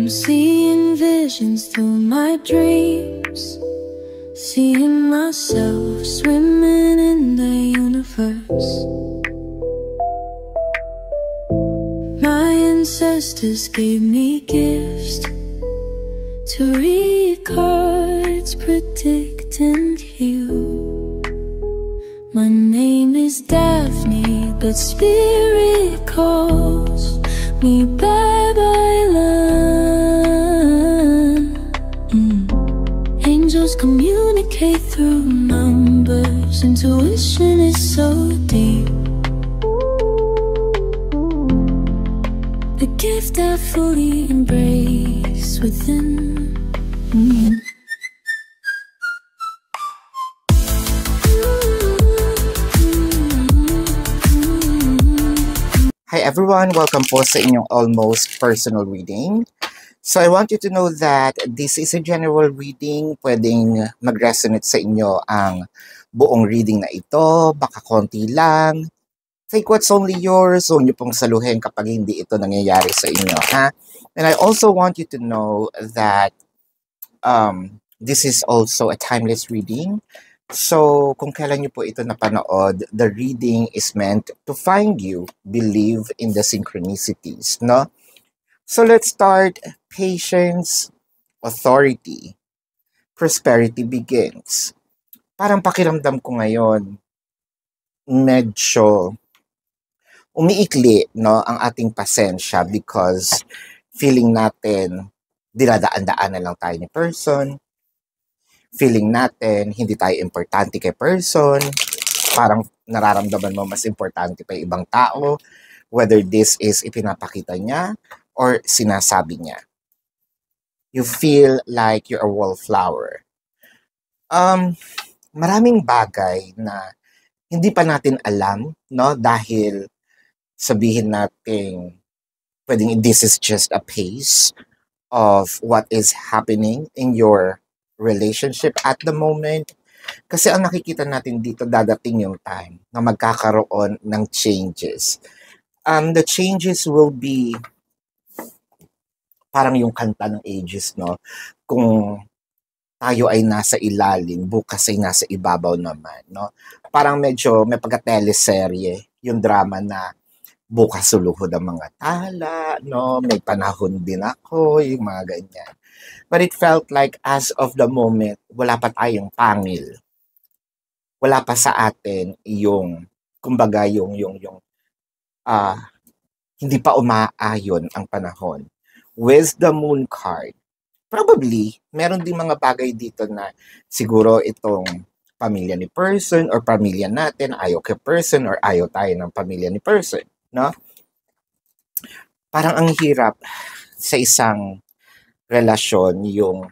I'm seeing visions through my dreams, seeing myself swimming in the universe. My ancestors gave me gifts to read cards, predict and heal. My name is Daphne, but spirit calls me bye-bye love. Angels communicate through numbers. Intuition is so deep. The gift I fully embrace within. Hi everyone! Welcome po sa inyong almost personal reading. So I want you to know that this is a general reading. Pwedeng mag-resonate sa inyo ang buong reading na ito. Baka konti lang. Take what's only yours. Huwag niyo pong saluhin kapag hindi ito nangyayari sa inyo. Ha? And I also want you to know that this is also a timeless reading. So, kung kailan niyo po ito napanood, the reading is meant to find you, believe in the synchronicities, no? So, let's start. Patience, authority, prosperity begins. Parang pakiramdam ko ngayon, medyo umiikli, no, ang ating pasensya because feeling natin, dinadaan-daan na lang tayo ni person. Feeling natin, hindi tayo importante kay person. Parang nararamdaman mo mas importante pa yung ibang tao. Whether this is ipinapakita niya or sinasabi niya. You feel like you're a wallflower. Maraming bagay na hindi pa natin alam, no? Dahil sabihin natin, pwedeng this is just a pace of what is happening in your relationship at the moment. Kasi ang nakikita natin dito, dadating yung time na magkakaroon ng changes. The changes will be parang yung kanta ng ages, no? Kung tayo ay nasa ilalim, bukas ay nasa ibabaw naman, no? Parang medyo may pagka-teleserye yung drama na bukas suluhod ang mga tala, no? May panahon din ako, yung mga ganyan. But it felt like as of the moment, wala pa tayong pangil. Wala pa sa atin yung, kumbaga hindi pa umaayon ang panahon. With the moon card, probably, meron din mga bagay dito na siguro itong pamilya ni person or pamilya natin, ayaw kay person or ayaw tayo ng pamilya ni person, no? Parang ang hirap sa isang relasyon yung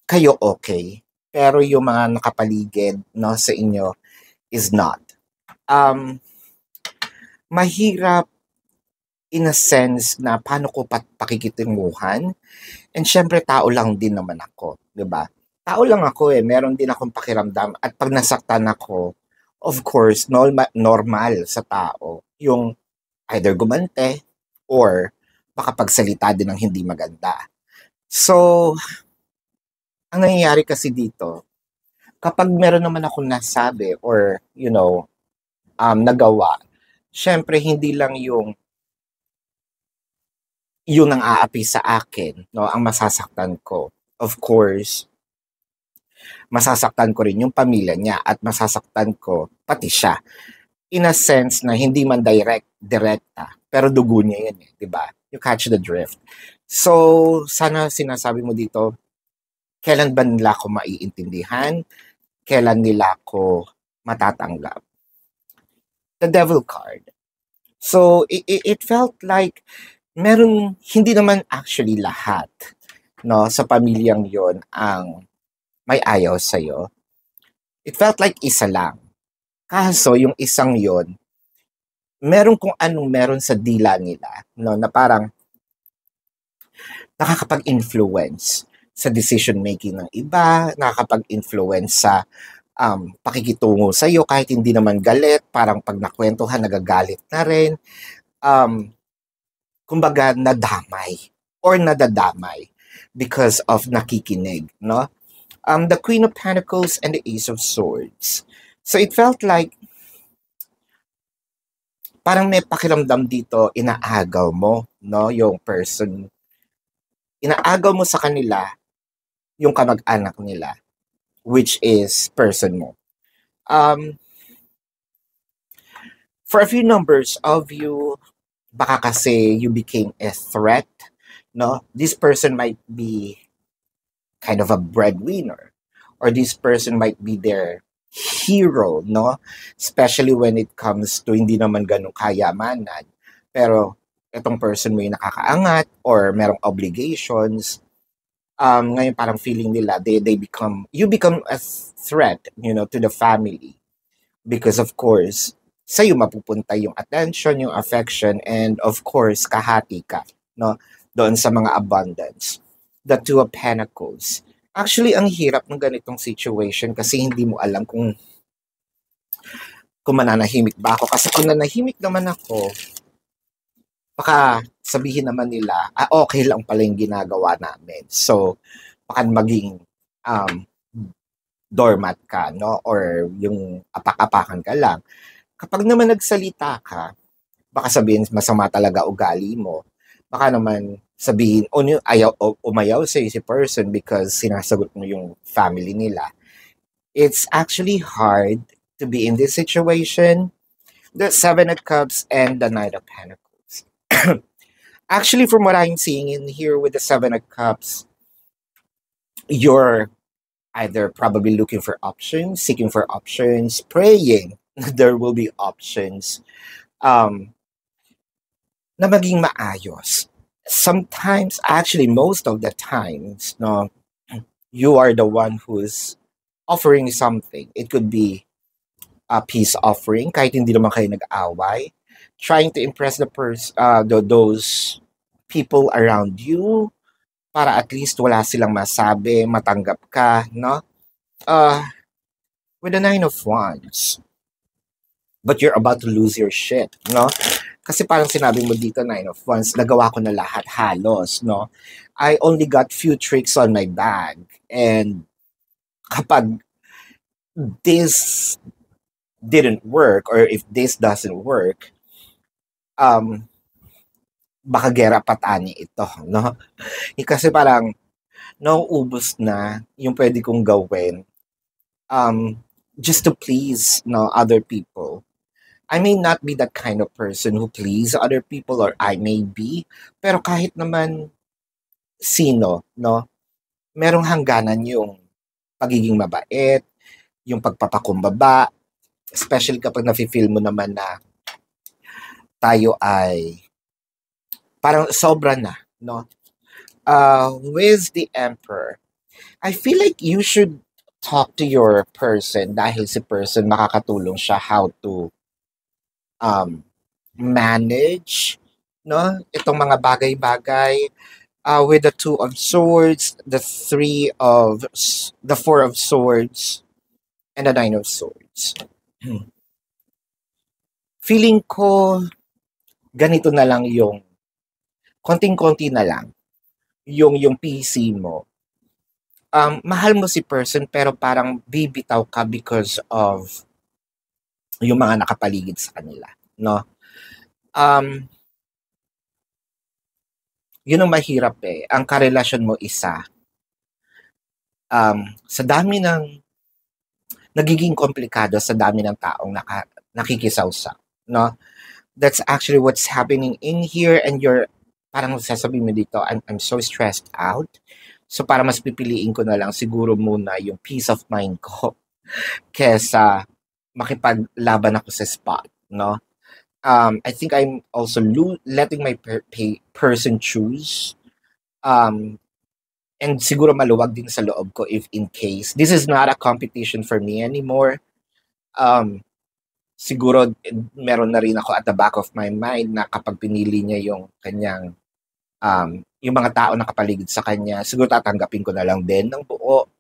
kayo okay, pero yung mga nakapaligid, no, sa inyo is not. Mahirap in a sense na paano ko pakikitunguhan. And syempre, tao lang din naman ako, di ba? Tao lang ako meron din akong pakiramdam. At pag nasaktan ako, of course, normal sa tao yung either gumante or makapagsalita din ng hindi maganda. So, ang nangyayari kasi dito, kapag meron naman akong nasabi or, nagawa, syempre hindi lang yung ang aapi sa akin, no, ang masasaktan ko. Of course, masasaktan ko rin yung pamilya niya at masasaktan ko pati siya. In a sense na hindi man direkta, pero dugo niya yun, di ba? You catch the drift. So, sana sinasabi mo dito, kailan ba nila ako maiintindihan? Kailan nila ako matatanggap? The Devil card. So, it felt like meron, hindi naman actually lahat, no, sa pamilyang yon ang may ayaw sa'yo. It felt like isa lang. Kaso, yung isang yon, meron kung anong meron sa dila nila, no, na parang nakakapag-influence sa decision-making ng iba, nakakapag-influence sa pakikitungo sa'yo kahit hindi naman galit, parang pag nakwentuhan, nagagalit na rin. Kumbaga, nadamay or nadadamay because of nakikinig, no? The Queen of Pentacles and the Ace of Swords. So it felt like parang may pakiramdam dito, inaagaw mo, no? Yung person, inaagaw mo sa kanila yung kamag-anak nila, which is person mo. For a few numbers of you, baka kasi you became a threat, no? This person might be kind of a breadwinner, or this person might be their hero, no? Especially when it comes to hindi naman ganun kayamanan. Pero itong person mo yung nakakaangat or merong obligations. Ngayon parang feeling nila you become a threat, to the family. Because of course, sa'yo mapupunta yung attention, yung affection, and of course, kahati ka, no? Doon sa mga abundance. The Two of Pentacles. Actually, ang hirap ng ganitong situation kasi hindi mo alam kung mananahimik ba ako. Kasi kung nanahimik naman ako, baka sabihin naman nila, okay lang pala yung ginagawa namin. So, baka maging doormat ka, no? Or yung apak-apakan ka lang. Kapag naman nagsalita ka, baka sabihin masama talaga ugali mo. Baka naman sabihin, umayaw sa'yo si person because sinasagot mo yung family nila. It's actually hard to be in this situation. The Seven of Cups and the Knight of Pentacles. Actually, from what I'm seeing in here with the Seven of Cups, you're either probably looking for options, seeking for options, praying there will be options na maging maayos. Sometimes, actually, most of the times, no, you are the one who's offering something. It could be a peace offering, kahit hindi naman kayo nag-away. Trying to impress those people around you para at least wala silang masabi, matanggap ka, no? With the Nine of Wands. But you're about to lose your shit, no? Kasi parang sinabi mo dito, Nine of Wands, nagawa ko na lahat halos, no? I only got few tricks on my bag. And kapag this didn't work, or if this doesn't work, baka gera patani ito, no? Kasi parang nauubos na yung pwede kong gawin just to please, no, other people. I may not be that kind of person who please other people, or I may be, pero kahit naman sino, no, merong hangganan yung pagiging mabait, yung pagpapakumbaba, especially kapag nafe-feel mo naman na tayo ay parang sobra na, no? With the Emperor, I feel like you should talk to your person dahil si person makakatulong siya how to manage, no, itong mga bagay-bagay with the Two of Swords, the Four of Swords, and the Nine of Swords. Feeling ko ganito na lang yung konting-konti na lang yung PC mo. Mahal mo si person pero parang bibitaw ka because of yung mga nakapaligid sa kanila, no? Yun ang mahirap ang karelasyon mo isa. Sa dami ng nagiging komplikado sa dami ng taong nakikisawsaw, no? That's actually what's happening in here, and you're parang sasabihin mo dito, I'm so stressed out. So para mas pipiliin ko na lang siguro muna yung peace of mind ko kesa makipaglaban ako sa spot, no? I think I'm also letting my person choose. And siguro maluwag din sa loob ko if in case. This is not a competition for me anymore. Siguro meron na rin ako at the back of my mind na kapag pinili niya yung kanyang, yung mga tao na kapaligid sa kanya, siguro tatanggapin ko na lang din ng buo.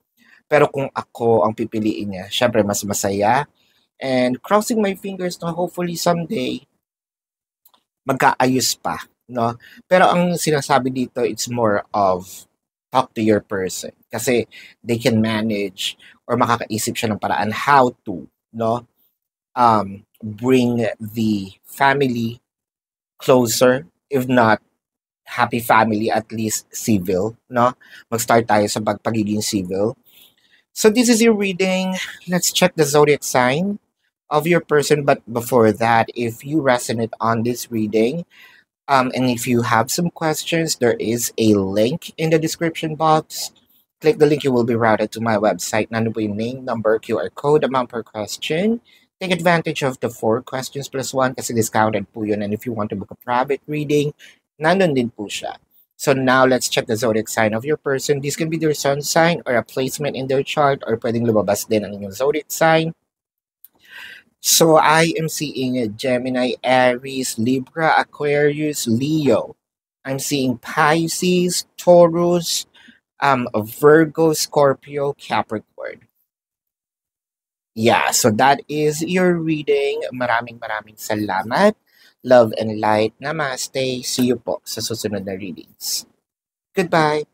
Pero kung ako ang pipiliin niya, syempre mas masaya. And crossing my fingers na hopefully someday, magkaayos pa no? Pero ang sinasabi dito, it's more of talk to your person. Kasi they can manage or makakaisip siya ng paraan how to, no? Bring the family closer, if not happy family, at least civil, no? Mag-start tayo sa pagiging civil. So this is your reading. Let's check the zodiac sign of your person. But before that, if you resonate on this reading, and if you have some questions, there is a link in the description box. Click the link, you will be routed to my website. Nandun po yung name, number, QR code, amount per question. Take advantage of the 4 questions plus 1 kasi discounted po yun. And if you want to book a private reading, nandun din po siya. So now, let's check the zodiac sign of your person. This can be their sun sign or a placement in their chart or pwedeng lumabas din ang inyong zodiac sign. So I am seeing Gemini, Aries, Libra, Aquarius, Leo. I'm seeing Pisces, Taurus, Virgo, Scorpio, Capricorn. Yeah, so that is your reading. Maraming salamat. Love and light. Namaste. See you po sa susunod na readings. Goodbye.